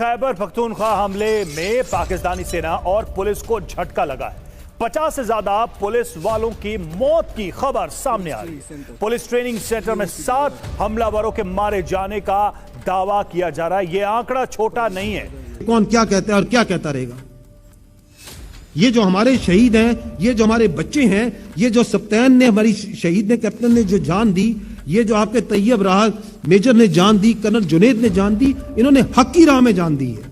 खैबर पख्तूनख्वा हमले में पाकिस्तानी सेना और पुलिस को झटका लगा है। 50 से ज्यादा पुलिस वालों की मौत की खबर सामने आ रही है। पुलिस ट्रेनिंग सेंटर में 7 हमलावरों के मारे जाने का दावा किया जा रहा है। यह आंकड़ा छोटा नहीं है। कौन क्या कहता है और क्या कहता रहेगा। ये जो हमारे शहीद हैं, ये जो हमारे बच्चे हैं, ये जो सप्तान ने, हमारी शहीद ने, कैप्टन ने जो जान दी, ये जो आपके तैयब राहत मेजर ने जान दी, कर्नल जुनेद ने जान दी, इन्होंने हक की राह में जान दी है।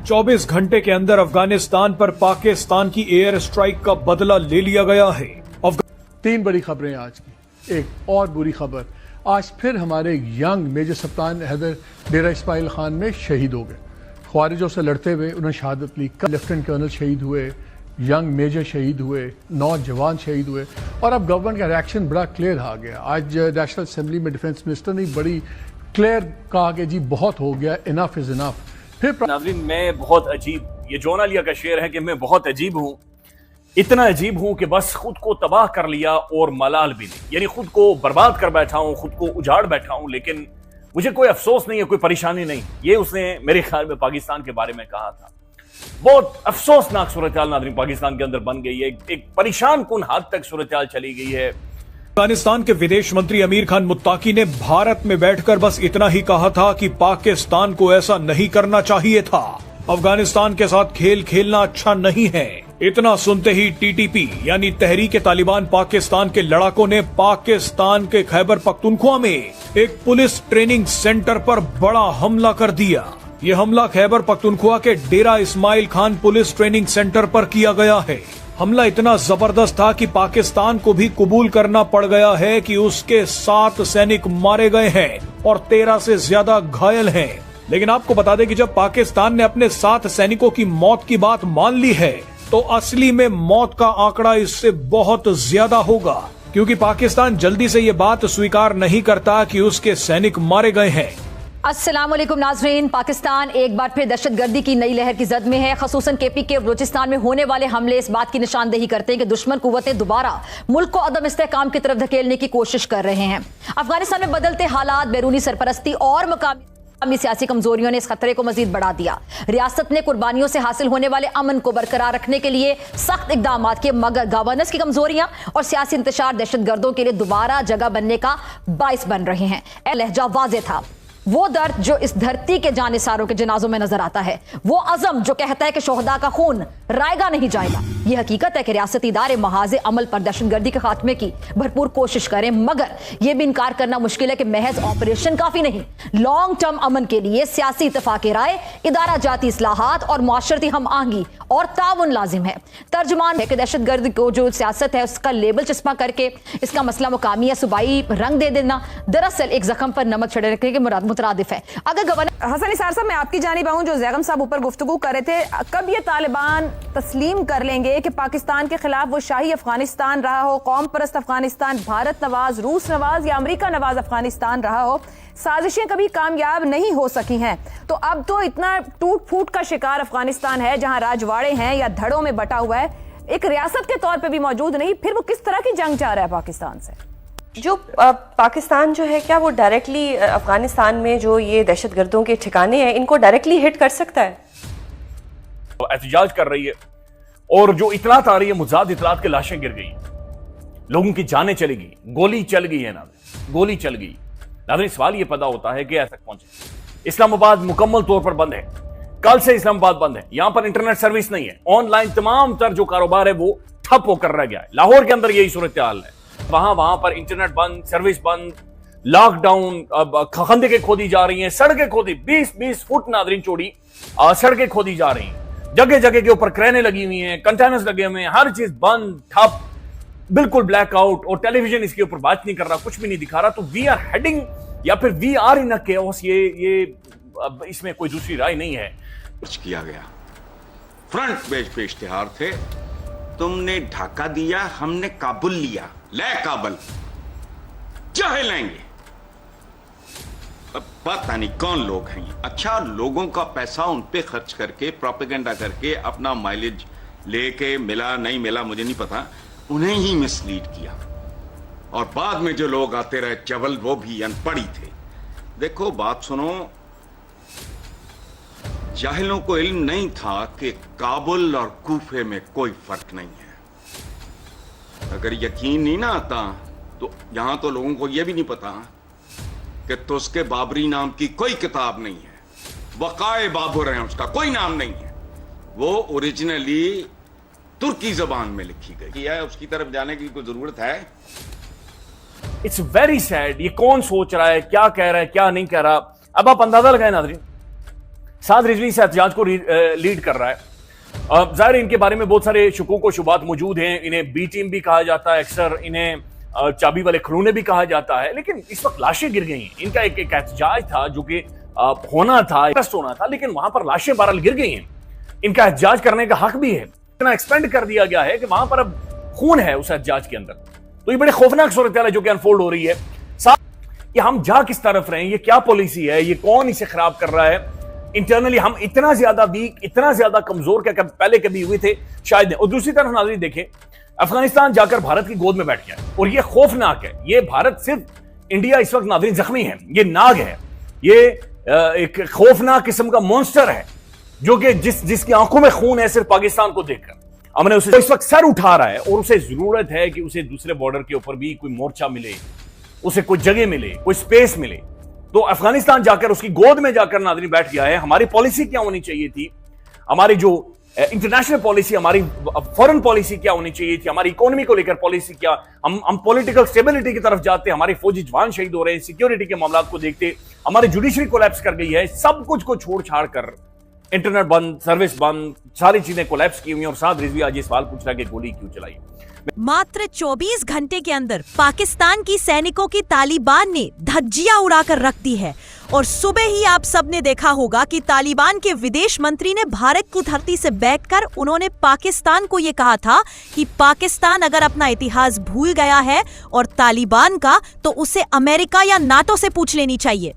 24 घंटे के अंदर अफगानिस्तान पर पाकिस्तान की एयर स्ट्राइक का बदला ले लिया गया है। 3 बड़ी खबरें आज की। एक और बुरी खबर, आज फिर हमारे यंग मेजर सप्तान हैदर डेरा इस्माइल खान में शहीद हो गए। ख्वारिजों से लड़ते हुए उन्होंने शहादत ली। लेफ्टिनेंट कर्नल शहीद हुए, यंग मेजर शहीद हुए, नौजवान शहीद हुए। और अब गवर्नमेंट का रिएक्शन बड़ा क्लियर आ गया। आज नेशनल असेंबली में डिफेंस मिनिस्टर ने बड़ी क्लियर कहा कि जी बहुत हो गया, इनफ इज इनफ। फिर नाज़रीन, मैं बहुत अजीब, ये जोना लिया का शेर है कि मैं बहुत अजीब हूँ, इतना अजीब हूँ कि बस खुद को तबाह कर लिया और मलाल भी नहीं, यानी खुद को बर्बाद कर बैठा हूँ, खुद को उजाड़ बैठा हूँ, लेकिन मुझे कोई अफसोस नहीं है, कोई परेशानी नहीं। ये उसने मेरे ख्याल में पाकिस्तान के बारे में कहा था। बहुत अफसोसनाक सूरत हाल नाज़रीन पाकिस्तान के अंदर बन गई है। एक परेशान कुन हद तक सूरत हाल चली गई है। अफगानिस्तान के विदेश मंत्री अमीर खान मुत्ताकी ने भारत में बैठकर बस इतना ही कहा था कि पाकिस्तान को ऐसा नहीं करना चाहिए था। अफगानिस्तान के साथ खेल खेलना अच्छा नहीं है। इतना सुनते ही टीटीपी यानी तहरीक तालिबान पाकिस्तान के लड़ाकों ने पाकिस्तान के खैबर पख्तूनख्वा में एक पुलिस ट्रेनिंग सेंटर पर बड़ा हमला कर दिया। यह हमला खैबर पख्तूनख्वा के Dera Ismail Khan police training centre पर किया गया है। हमला इतना जबरदस्त था कि पाकिस्तान को भी कबूल करना पड़ गया है कि उसके 7 सैनिक मारे गए हैं और 13 से ज्यादा घायल हैं। लेकिन आपको बता दें कि जब पाकिस्तान ने अपने 7 सैनिकों की मौत की बात मान ली है, तो असली में मौत का आंकड़ा इससे बहुत ज्यादा होगा, क्योंकि पाकिस्तान जल्दी से ये बात स्वीकार नहीं करता कि उसके सैनिक मारे गए हैं। अस्सलाम वालेकुम नाज़रीन, पाकिस्तान एक बार फिर दहशतगर्दी की नई लहर की जद में है। खसूसन केपीके और बलूचिस्तान में होने वाले हमले इस बात की निशानदेही करते हैं कि दुश्मन कुव्वतें दोबारा मुल्क को अदम इस्तेहकाम की तरफ धकेलने की कोशिश कर रहे हैं। अफगानिस्तान में बदलते हालात, बैरूनी सरपरस्ती और मकामी सियासी कमजोरियों ने इस खतरे को मजीद बढ़ा दिया। रियासत ने कुर्बानियों से हासिल होने वाले अमन को बरकरार रखने के लिए सख्त इकदाम किए, मगर गवर्नेंस की कमजोरियां और सियासी इंतशार दहशतगर्दों के लिए दोबारा जगह बनने का बाइस बन रहे हैं। लहजा वाज़ेह था, वो दर्द जो इस धरती के जानिसारों के जनाजों में नजर आता है, वो अज़म जो कहता है कि शोहदा का खून रायगा नहीं जाएगा। यह हकीकत है कि रियासती इदारे महाज़ अमल पर दहशतगर्दी के खात्मे की भरपूर कोशिश करें, मगर यह भी इनकार करना मुश्किल है कि महज ऑपरेशन काफी नहीं। लॉन्ग टर्म अमन के लिए सियासी इत्तफाक राय, इदारा जाती इस्लाहात और मुआशरती हम आहंगी और ताउन लाजिम है। तर्जुमान है कि दहशतगर्द को जो सियासत है उसका लेबल चस्पा करके इसका मसला मुकामी या सूबाई रंग दे देना दरअसल एक जख्म पर नमक छिड़कने के मुतरादिफ है। अगर गवर्नर हसन निसार साहब, मैं आपकी जानिब आऊं, जो जैगम साहब ऊपर गुफ्तगू कर रहे थे, कब ये तालिबान तस्लीम कर लेंगे कि पाकिस्तान के खिलाफ वो शाही अफगानिस्तान रहा हो, कौम परस्त अफगानिस्तान, भारत नवाज, रूस नवाज या अमेरिका नवाज अफगानिस्तान रहा हो, साजिशें कभी कामयाब नहीं हो सकी हैं। तो अब तो इतना टूट फूट का शिकार अफगानिस्तान है, जहां राजवाड़े हैं या धड़ों में बटा हुआ है, एक रियासत के तौर पे भी मौजूद नहीं, फिर वो किस तरह की जंग चाह रहा है पाकिस्तान से? जो पाकिस्तान जो है, क्या वो डायरेक्टली अफगानिस्तान में जो ये दहशतगर्दों के ठिकाने हैं, इनको डायरेक्टली हिट कर सकता है? तो एहतजाज कर रही है और जो इतलात आ रही है, मुजाद इतलात के लाशें गिर गई, लोगों की जानें चली गई, गोली चल गई है ना, गोली चल गई। नाज़रीन, सवाल ये पैदा होता है कि ऐसा पहुंचे। इस्लामाबाद मुकम्मल तौर पर बंद है, कल से इस्लामाबाद बंद है। यहां पर इंटरनेट सर्विस नहीं है, ऑनलाइन तमाम तर जो कारोबार है वो ठप होकर रह गया है। लाहौर के अंदर यही सूरत हाल है, वहां पर इंटरनेट बंद, सर्विस बंद, लॉकडाउन, खंदकें खोदी जा रही हैं, सड़कें खोदी 20-20 फुट नाज़रीन चौड़ी सड़कें खोदी जा रही हैं, जगह जगह के ऊपर क्रेनें लगी हुई हैं, कंटेनर्स लगे हुए हैं, हर चीज बंद, ठप, बिल्कुल ब्लैकआउट, और टेलीविजन इसके ऊपर बात नहीं कर रहा, कुछ भी नहीं दिखा रहा। तो वी आर हेडिंग या फिर we are in a chaos, ये अब इसमें कोई दूसरी राय नहीं है। कुछ किया गया, फ्रंट पेज पे इश्तिहार थे, तुमने ढाका दिया, हमने काबुल लिया, ले काबुल चाहे लेंगे। अब पता नहीं कौन लोग हैं ये। अच्छा, लोगों का पैसा उन पे खर्च करके, प्रोपेगेंडा करके, अपना माइलेज लेके, मिला नहीं मिला मुझे नहीं पता, उन्हें ही मिसलीड किया। और बाद में जो लोग आते रहे चवल, वो भी अनपढ़ी थे, देखो बात सुनो, जाहिलों को इल्म नहीं था कि काबुल और कूफे में कोई फर्क नहीं है। अगर यकीन नहीं ना आता तो यहां तो लोगों को यह भी नहीं पता कि तुस्के बाबरी नाम की कोई किताब नहीं है, वकाए बाबर है, उसका कोई नाम नहीं है। वो ओरिजिनली तुर्की जबान में लिखी गई है, उसकी तरफ जाने की कोई जरूरत है? It's very sad. ये कौन सोच रहा है, क्या कह रहा है, क्या नहीं कह रहा। अब आप अंदाजा लगाएं नाज़रीन, साद रिजवी इस एहतजाज को लीड कर रहा है। जाहिर इनके बारे में बहुत सारे शुकूक व शुबात मौजूद हैं। इन्हें बी टीम भी कहा जाता है, अक्सर इन्हें चाबी वाले खरूने भी कहा जाता है। लेकिन इस वक्त लाशें गिर गई हैं। इनका एक एहतजाज था जो कि होना था, होना था, लेकिन वहां पर लाशें बहरहाल गिर गई हैं। इनका एहतजाज करने का हक भी है। इतना एक्सपेंड कर दिया गया है कि वहां पर अब खून है उस एहतजाज के अंदर। तो ये बड़ी खौफनाक सूरत है जो कि अनफोल्ड हो रही है। ये हम जा किस तरफ रहे हैं, ये क्या पॉलिसी है, ये कौन इसे खराब कर रहा है। इंटरनली हम इतना ज्यादा वीक, इतना ज्यादा कमजोर क्या पहले कभी हुए थे शायद नहीं। और दूसरी तरफ नाज़रीन देखें, अफगानिस्तान जाकर भारत की गोद में बैठ गया और ये खौफनाक है। ये भारत सिर्फ इंडिया इस वक्त नाज़रीन जख्मी है, ये नाग है, ये एक खौफनाक किस्म का मॉन्स्टर है जो कि जिसकी आंखों में खून है सिर्फ पाकिस्तान को देखकर। हमने उसे इस वक्त सर उठा रहा है और उसे जरूरत है कि उसे दूसरे बॉर्डर के ऊपर भी कोई मोर्चा मिले, उसे कोई जगह मिले, कोई स्पेस मिले। तो अफगानिस्तान जाकर उसकी गोद में जाकर नाज़रीन बैठ गया है। हमारी पॉलिसी क्या होनी चाहिए थी, हमारी जो इंटरनेशनल पॉलिसी, हमारी फॉरेन पॉलिसी क्या होनी चाहिए थी, हमारी इकोनॉमी को लेकर पॉलिसी क्या। हम पॉलिटिकल स्टेबिलिटी की तरफ जाते, हमारे फौजी जवान शहीद हो रहे हैं, सिक्योरिटी के मामला को देखते, हमारी जुडिशरी कोलैप्स कर गई है। सब कुछ को छोड़ छाड़ कर इंटरनेट बंद, सर्विस बंद, सारी चीजें कोलैप्स की हुई। और साद रिजवी आज ये सवाल पूछ रहा है कि गोली क्यों चलाई। मात्र 24 घंटे के अंदर पाकिस्तान की सैनिकों की तालिबान ने धज्जियां उड़ाकर रख दी है। और सुबह ही आप सबने देखा होगा कि तालिबान के विदेश मंत्री ने भारत की धरती से बैठकर उन्होंने पाकिस्तान को ये कहा था कि पाकिस्तान अगर अपना इतिहास भूल गया है और तालिबान का, तो उसे अमेरिका या नाटो से पूछ लेनी चाहिए।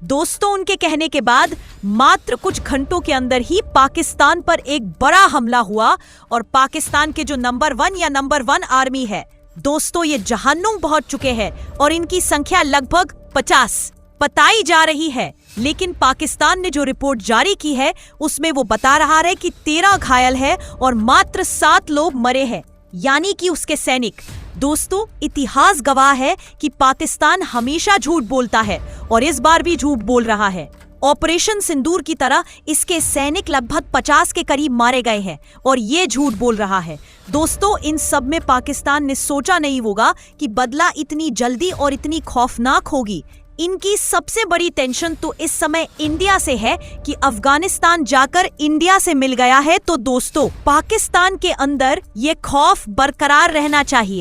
दोस्तों, उनके कहने के बाद मात्र कुछ घंटों के अंदर ही पाकिस्तान पर एक बड़ा हमला हुआ और पाकिस्तान के जो नंबर 1 या नंबर 1 आर्मी है दोस्तों, ये जहन्नुम पहुंच चुके हैं और इनकी संख्या लगभग 50 बताई जा रही है। लेकिन पाकिस्तान ने जो रिपोर्ट जारी की है उसमें वो बता रहा है कि 13 घायल है और मात्र 7 लोग मरे हैं, यानी कि उसके सैनिक। दोस्तों, इतिहास गवाह है कि पाकिस्तान हमेशा झूठ बोलता है और इस बार भी झूठ बोल रहा है। ऑपरेशन सिंदूर की तरह इसके सैनिक लगभग 50 के करीब मारे गए हैं और ये झूठ बोल रहा है। दोस्तों, इन सब में पाकिस्तान ने सोचा नहीं होगा कि बदला इतनी जल्दी और इतनी खौफनाक होगी। इनकी सबसे बड़ी टेंशन तो इस समय इंडिया से है कि अफगानिस्तान जाकर इंडिया से मिल गया है। तो दोस्तों, पाकिस्तान के अंदर ये खौफ बरकरार रहना चाहिए।